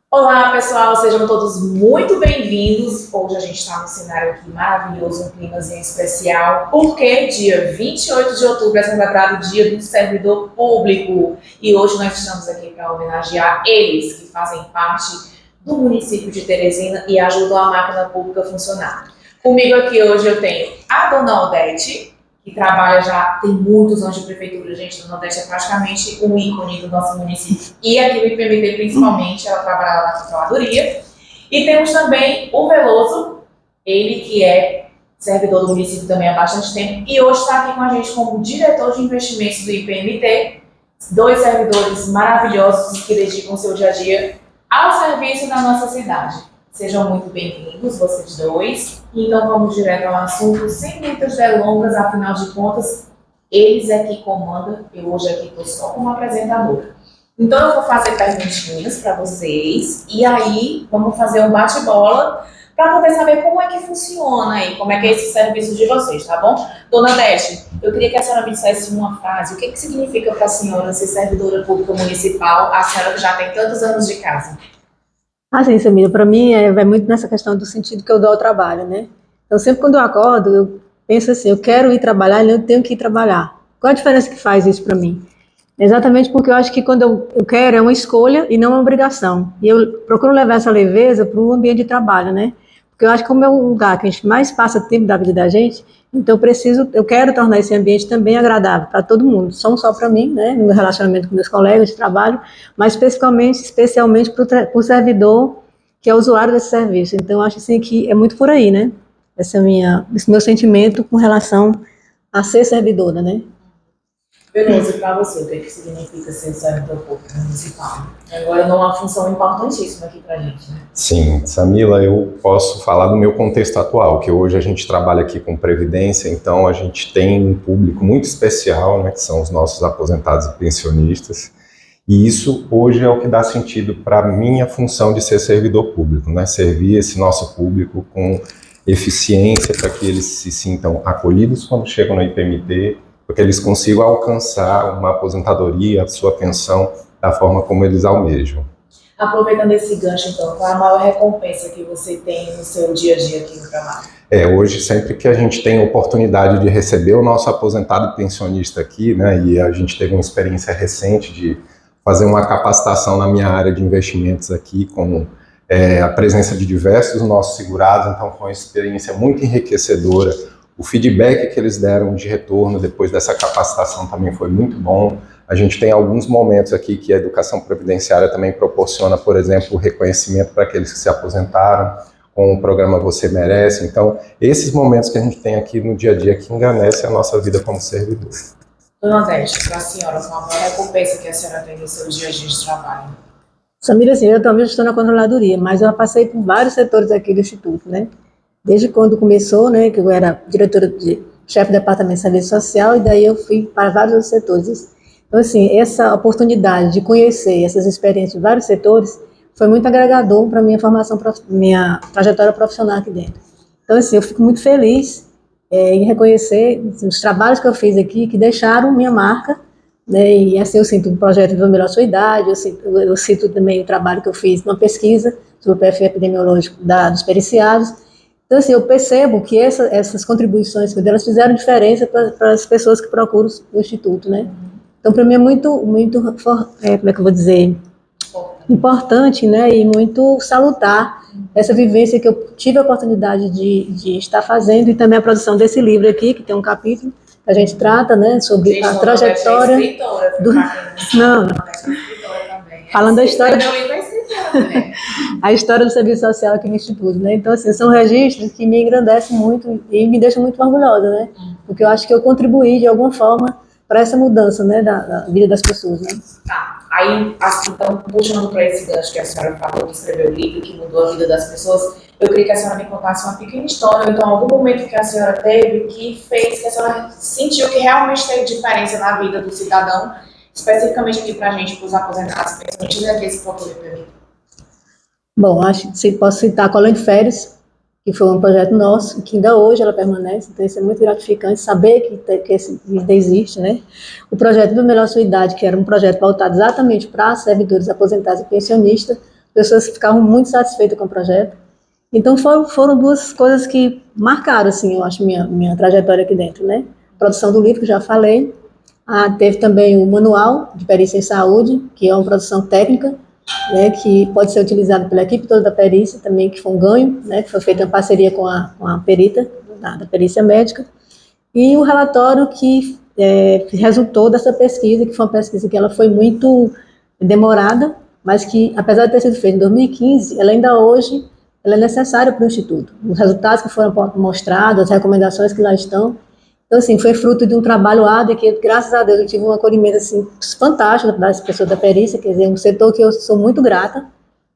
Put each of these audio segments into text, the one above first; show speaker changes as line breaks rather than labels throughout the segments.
Olá, pessoal, sejam todos muito bem-vindos. Hoje a gente está num cenário aqui maravilhoso, um climazinho especial, porque dia 28 de outubro é celebrado o Dia do Servidor Público. E hoje nós estamos aqui para homenagear eles que fazem parte do município de Teresina e ajudam a máquina pública a funcionar. Comigo aqui hoje eu tenho a dona Odete, que trabalha já, tem muitos anos de prefeitura, gente. Dona Odete é praticamente um ícone do nosso município. E aqui no IPMT, principalmente, ela trabalha lá na controladoria. E temos também o Veloso, ele que é servidor do município também há bastante tempo, e hoje está aqui com a gente como diretor de investimentos do IPMT, dois servidores maravilhosos que dedicam seu dia a dia ao serviço da nossa cidade. Sejam muito bem-vindos, vocês dois. Então vamos direto ao assunto, sem muitas delongas, afinal de contas, eles é que comandam, eu hoje aqui estou só como apresentadora. Então eu vou fazer perguntinhas para vocês, e aí vamos fazer um bate-bola para poder saber como é que funciona aí, como é que é esse serviço de vocês, tá bom? Dona Dete, eu queria que a senhora me dissesse uma frase, o que significa para a senhora ser servidora pública municipal, a senhora que já tem tantos anos de casa?
Assim, Samira, para mim vai muito nessa questão do sentido que eu dou ao trabalho, né? Então, sempre quando eu acordo, eu penso assim, eu quero ir trabalhar e eu tenho que ir trabalhar. Qual a diferença que faz isso para mim? Exatamente porque eu acho que quando eu quero é uma escolha e não uma obrigação. E eu procuro levar essa leveza para o ambiente de trabalho, né? Porque eu acho que como é um lugar que a gente mais passa tempo da vida da gente, então eu quero tornar esse ambiente também agradável para todo mundo, não só para mim, né, no meu relacionamento com meus colegas de trabalho, mas especialmente para o servidor que é o usuário desse serviço. Então, eu acho assim que é muito por aí, né? Esse meu sentimento com relação a ser servidora, né?
Veloso, para você, o que significa ser servidor público municipal? Agora, não é uma função importantíssima aqui para a gente, né?
Sim, Samila, eu posso falar do meu contexto atual, que hoje a gente trabalha aqui com previdência, então a gente tem um público muito especial, né, que são os nossos aposentados e pensionistas, e isso hoje é o que dá sentido para a minha função de ser servidor público, né, servir esse nosso público com eficiência para que eles se sintam acolhidos quando chegam no IPMT, para que eles consigam alcançar uma aposentadoria, a sua pensão, da forma como eles almejam.
Aproveitando esse gancho, então, qual é a maior recompensa que você tem no seu dia a dia aqui no trabalho?
Hoje, sempre que a gente tem a oportunidade de receber o nosso aposentado e pensionista aqui, né, e a gente teve uma experiência recente de fazer uma capacitação na minha área de investimentos aqui, com a presença de diversos nossos segurados, então foi uma experiência muito enriquecedora. O feedback que eles deram de retorno depois dessa capacitação também foi muito bom. A gente tem alguns momentos aqui que a educação previdenciária também proporciona, por exemplo, o reconhecimento para aqueles que se aposentaram, com o programa Você Merece. Então, esses momentos que a gente tem aqui no dia a dia que engrandecem a nossa vida como servidor.
Dona Odete, para a senhora, qual a maior recompensa que a senhora tem no seu dia a dia de trabalho?
Samira, assim, eu também estou na controladoria, mas eu passei por vários setores aqui do Instituto, né? Desde quando começou, né, que eu era diretora de chefe do departamento de serviço social, e daí eu fui para vários outros setores. Então, assim, essa oportunidade de conhecer essas experiências de vários setores foi muito agregador para a minha formação, minha trajetória profissional aqui dentro. Então, assim, eu fico muito feliz em reconhecer assim, os trabalhos que eu fiz aqui, que deixaram minha marca, né, e assim eu sinto o projeto do Melhor Sua Idade, eu sinto também o trabalho que eu fiz numa pesquisa sobre o perfil epidemiológico dos periciados. Então, assim, eu percebo que essas contribuições delas fizeram diferença para as pessoas que procuram o Instituto, né? Então, para mim é muito, como é que eu vou dizer, importante, né, e muito salutar essa vivência que eu tive a oportunidade de estar fazendo, e também a produção desse livro aqui, que tem um capítulo que a gente trata, né, sobre a trajetória do... Não, falando da história... a história do serviço social aqui no Instituto, né? Então, assim, são registros que me engrandecem muito e me deixam muito orgulhosa, né? Porque eu acho que eu contribuí de alguma forma para essa mudança, né, da vida das pessoas, né?
Tá, aí, assim, então, puxando para esse gancho que a senhora falou, que escreveu o livro, que mudou a vida das pessoas, eu queria que a senhora me contasse uma pequena história, ou então algum momento que a senhora teve que fez que a senhora sentiu que realmente teve diferença na vida do cidadão, especificamente aqui para a gente, para os aposentados, principalmente aqueles que procuram para mim.
Bom, acho que posso citar a Colônia de Férias, que foi um projeto nosso, que ainda hoje ela permanece, então isso é muito gratificante saber que esse ainda existe, né? O projeto do Melhor Sua Idade, que era um projeto voltado exatamente para servidores aposentados e pensionistas, pessoas ficavam muito satisfeitas com o projeto. Então foram duas coisas que marcaram, assim, eu acho, minha trajetória aqui dentro, né? A produção do livro, que já falei. Teve também o Manual de Perícia em Saúde, que é uma produção técnica, né, que pode ser utilizado pela equipe toda da perícia também, que foi um ganho, né, que foi feito em parceria com a perita da perícia médica, e o relatório que resultou dessa pesquisa, que foi uma pesquisa que ela foi muito demorada, mas que, apesar de ter sido feita em 2015, ela ainda hoje ela é necessária para o Instituto. Os resultados que foram mostrados, as recomendações que lá estão. Então, assim, foi fruto de um trabalho árduo que, graças a Deus, eu tive um acolhimento, assim, fantástico das pessoas da perícia, quer dizer, um setor que eu sou muito grata,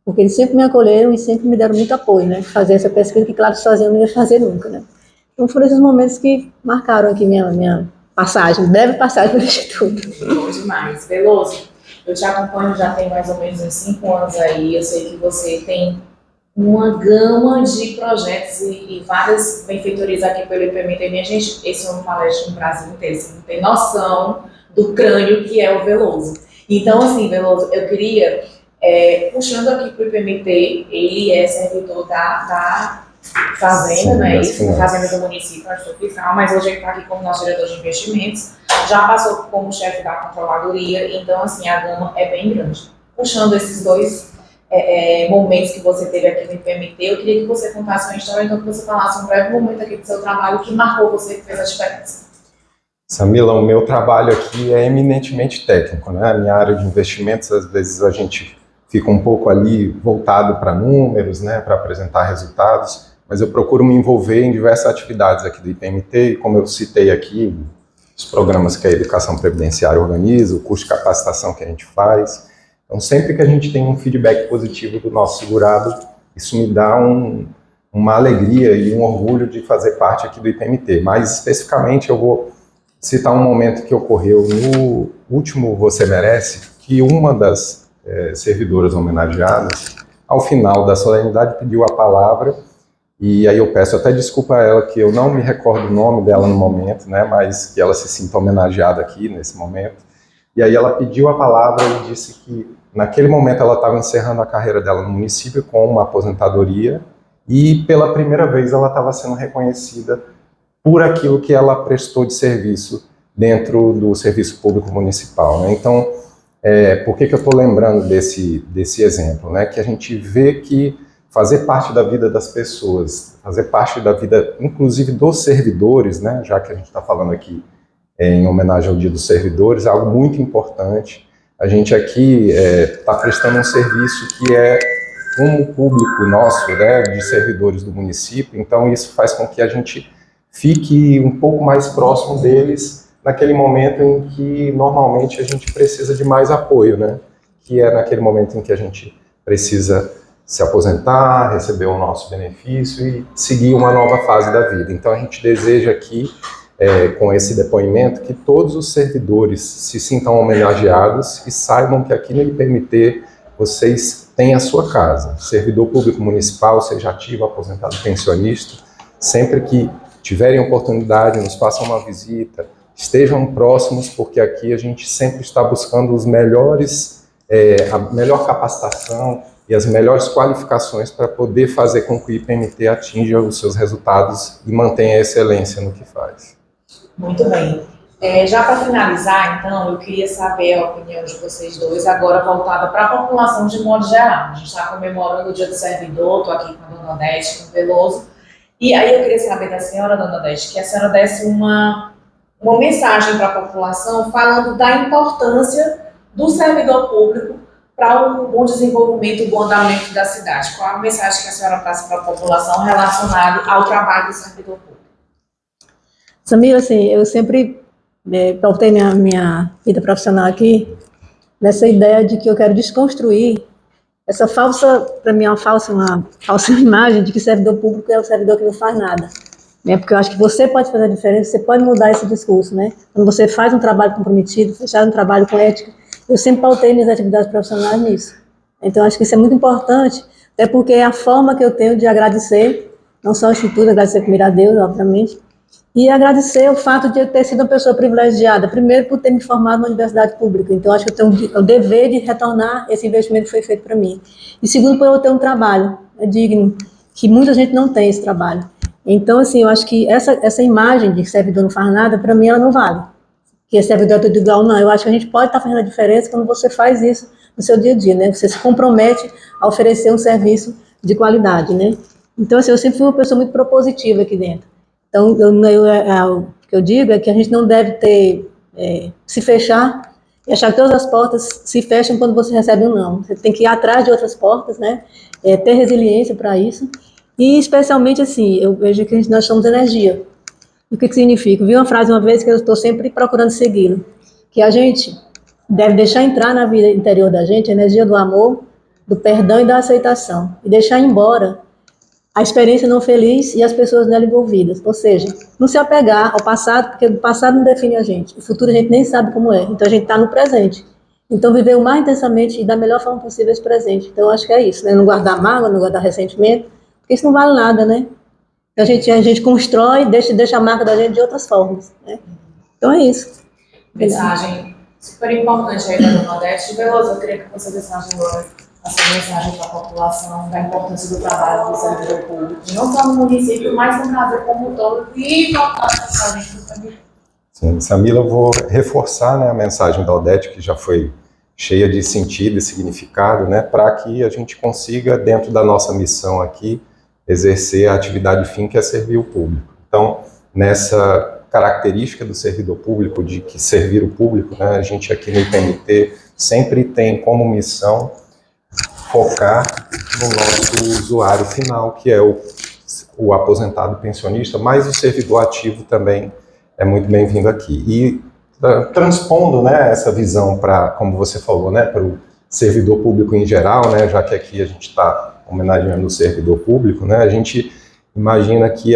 porque eles sempre me acolheram e sempre me deram muito apoio, né, fazer essa pesquisa, que, claro, sozinho eu não ia fazer nunca, né. Então, foram esses momentos que marcaram aqui minha passagem, breve passagem pelo Instituto.
Bom demais. Veloso, eu te acompanho já tem mais ou menos uns 5 anos aí, eu sei que você tem uma gama de projetos e várias benfeitorias aqui pelo IPMT. Minha gente, esse é um palestra no Brasil inteiro, você não tem noção do crânio que é o Veloso. Então, assim, Veloso, eu queria, puxando aqui para o IPMT, ele é servidor da Fazenda, não é isso? Fazenda do município, acho que fiscal, mas hoje ele está aqui como nosso diretor de investimentos, já passou como chefe da controladoria, então, assim, a gama é bem grande. Puxando esses dois momentos que você teve aqui no IPMT, eu queria que você contasse uma história, então que você falasse um breve momento aqui do seu trabalho que marcou você, que fez a diferença.
Samila, o meu trabalho aqui é eminentemente técnico, né? A minha área de investimentos, às vezes a gente fica um pouco ali voltado para números, né, para apresentar resultados, mas eu procuro me envolver em diversas atividades aqui do IPMT, e como eu citei aqui, os programas que a Educação Previdenciária organiza, o curso de capacitação que a gente faz. Então, sempre que a gente tem um feedback positivo do nosso segurado, isso me dá uma alegria e um orgulho de fazer parte aqui do IPMT. Mais especificamente, eu vou citar um momento que ocorreu no último Você Merece, que uma das servidoras homenageadas, ao final da solenidade, pediu a palavra, e aí eu peço até desculpa a ela, que eu não me recordo o nome dela no momento, né, mas que ela se sinta homenageada aqui nesse momento. E aí ela pediu a palavra e disse que naquele momento ela estava encerrando a carreira dela no município com uma aposentadoria e pela primeira vez ela estava sendo reconhecida por aquilo que ela prestou de serviço dentro do serviço público municipal, né? Então, por que eu estou lembrando desse exemplo, né? Que a gente vê que fazer parte da vida das pessoas, fazer parte da vida, inclusive dos servidores, né? Já que a gente está falando aqui em homenagem ao Dia dos Servidores, é algo muito importante. A gente aqui está prestando um serviço que é um público nosso, né, de servidores do município, então isso faz com que a gente fique um pouco mais próximo deles naquele momento em que normalmente a gente precisa de mais apoio, né, que é naquele momento em que a gente precisa se aposentar, receber o nosso benefício e seguir uma nova fase da vida. Então a gente deseja aqui, com esse depoimento, que todos os servidores se sintam homenageados e saibam que aqui no IPMT vocês têm a sua casa. Servidor público municipal, seja ativo, aposentado, pensionista, sempre que tiverem oportunidade, nos façam uma visita, estejam próximos, porque aqui a gente sempre está buscando os melhores, a melhor capacitação e as melhores qualificações para poder fazer com que o IPMT atinja os seus resultados e mantenha a excelência no que faz.
Muito bem. Já para finalizar, então, eu queria saber a opinião de vocês dois, agora voltada para a população de modo geral. A gente está comemorando o Dia do Servidor, estou aqui com a Dona Odete, com o Veloso, e aí eu queria saber da senhora, Dona Odete, que a senhora desse uma mensagem para a população falando da importância do servidor público para um bom desenvolvimento e bom andamento da cidade. Qual a mensagem que a senhora passa para a população relacionada ao trabalho do servidor público?
Samira, assim, eu sempre pautei minha vida profissional aqui nessa ideia de que eu quero desconstruir essa falsa, para mim, uma falsa imagem de que servidor público é o servidor que não faz nada. Né? Porque eu acho que você pode fazer a diferença, você pode mudar esse discurso, né? Quando você faz um trabalho comprometido, faz um trabalho com ética, eu sempre pautei minhas atividades profissionais nisso. Então, acho que isso é muito importante, até porque é a forma que eu tenho de agradecer, não só ao Instituto, agradecer primeiro a Deus, obviamente, E agradecer o fato de eu ter sido uma pessoa privilegiada, primeiro por ter me formado na universidade pública, então acho que eu tenho o dever de retornar esse investimento que foi feito para mim. E segundo, por eu ter um trabalho digno, que muita gente não tem esse trabalho. Então, assim, eu acho que essa imagem de servidor não faz nada, para mim ela não vale. Que é servidor é tudo igual, não. Eu acho que a gente pode estar fazendo a diferença quando você faz isso no seu dia a dia, né? Você se compromete a oferecer um serviço de qualidade, né? Então, assim, eu sempre fui uma pessoa muito propositiva aqui dentro. Então, o que eu digo é que a gente não deve se fechar e achar que todas as portas se fecham quando você recebe um não. Você tem que ir atrás de outras portas, né? Ter resiliência para isso. E, especialmente, assim, eu vejo que nós somos energia. O que significa? Eu vi uma frase uma vez que eu estou sempre procurando segui-la, que a gente deve deixar entrar na vida interior da gente a energia do amor, do perdão e da aceitação, e deixar embora a experiência não feliz e as pessoas nela envolvidas. Ou seja, não se apegar ao passado, porque o passado não define a gente, o futuro a gente nem sabe como é, então a gente está no presente. Então, viver o mais intensamente e da melhor forma possível esse presente. Então, eu acho que é isso, né? Não guardar mágoa, não guardar ressentimento, porque isso não vale nada, né? A gente constrói, deixa a marca da gente de outras formas, né? Então é isso.
Mensagem super importante aí da Dona Odete. Veloso, eu queria que você deixasse agora a sua mensagem para a população da importância do trabalho do servidor público, não só no município, mas no caso como um todo, e voltar para a gente também.
Sim, Samila, eu vou reforçar, né, a mensagem da Odete, que já foi cheia de sentido e significado, né, para que a gente consiga, dentro da nossa missão aqui, exercer a atividade fim, que é servir o público. Então, nessa característica do servidor público, de que servir o público, né, a gente aqui no IPMT sempre tem como missão focar no nosso usuário final, que é o aposentado pensionista, mas o servidor ativo também é muito bem-vindo aqui. E transpondo, né, essa visão para, como você falou, né, para o servidor público em geral, né, já que aqui a gente está homenageando o servidor público, né, a gente imagina que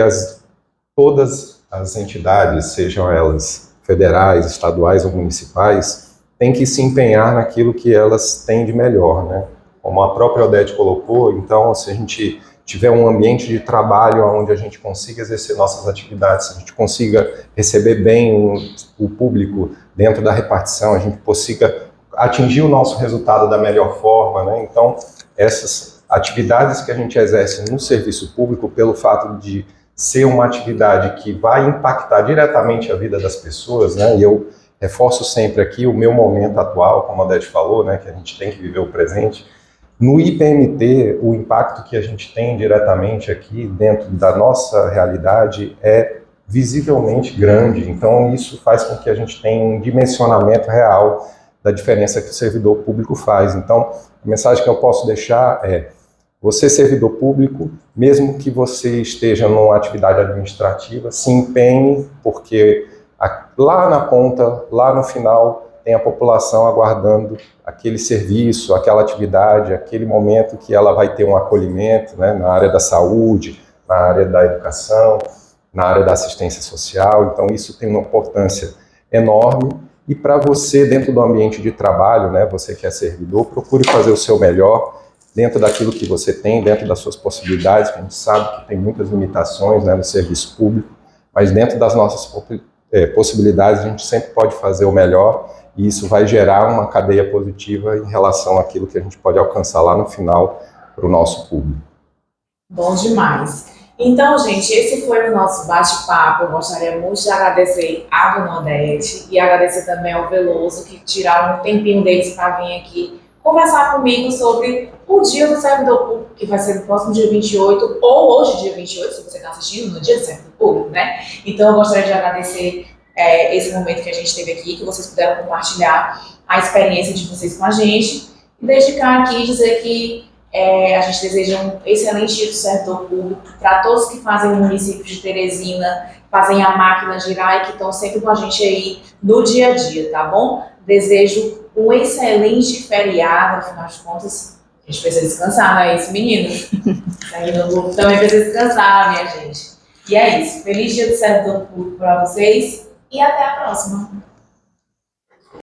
todas as entidades, sejam elas federais, estaduais ou municipais, têm que se empenhar naquilo que elas têm de melhor, né? Como a própria Odete colocou, então, se a gente tiver um ambiente de trabalho onde a gente consiga exercer nossas atividades, se a gente consiga receber bem o público dentro da repartição, a gente consiga atingir o nosso resultado da melhor forma, né? Então, essas atividades que a gente exerce no serviço público, pelo fato de ser uma atividade que vai impactar diretamente a vida das pessoas, né? E eu reforço sempre aqui o meu momento atual, como a Odete falou, né? Que a gente tem que viver o presente. No IPMT, o impacto que a gente tem diretamente aqui dentro da nossa realidade é visivelmente grande. Então, isso faz com que a gente tenha um dimensionamento real da diferença que o servidor público faz. Então, a mensagem que eu posso deixar é: você, servidor público, mesmo que você esteja numa atividade administrativa, se empenhe, porque lá na ponta, lá no final, tem a população aguardando aquele serviço, aquela atividade, aquele momento que ela vai ter um acolhimento, né, na área da saúde, na área da educação, na área da assistência social. Então, isso tem uma importância enorme. E para você, dentro do ambiente de trabalho, né, você que é servidor, procure fazer o seu melhor dentro daquilo que você tem, dentro das suas possibilidades, que a gente sabe que tem muitas limitações, né, no serviço público, mas dentro das nossas possibilidades a gente sempre pode fazer o melhor, e isso vai gerar uma cadeia positiva em relação àquilo que a gente pode alcançar lá no final para o nosso público.
Bom demais. Então, gente, esse foi o nosso bate-papo. Eu gostaria muito de agradecer a Dona Odete e agradecer também ao Veloso, que tiraram um tempinho deles para vir aqui conversar comigo sobre o Dia do Servidor Público, que vai ser no próximo dia 28, ou hoje, dia 28, se você está assistindo, no Dia do Servidor Público, né? Então, eu gostaria de agradecer esse momento que a gente teve aqui, que vocês puderam compartilhar a experiência de vocês com a gente, e dedicar aqui e dizer que a gente deseja um excelente Dia do Servidor Público para todos que fazem o município de Teresina, fazem a máquina girar e que estão sempre com a gente aí no dia a dia, tá bom? Desejo um excelente feriado, afinal de contas, a gente precisa descansar, não é isso, meninos? Aí no grupo também precisa descansar, minha gente. E é isso. Feliz Dia do Servidor Público para vocês e até a próxima.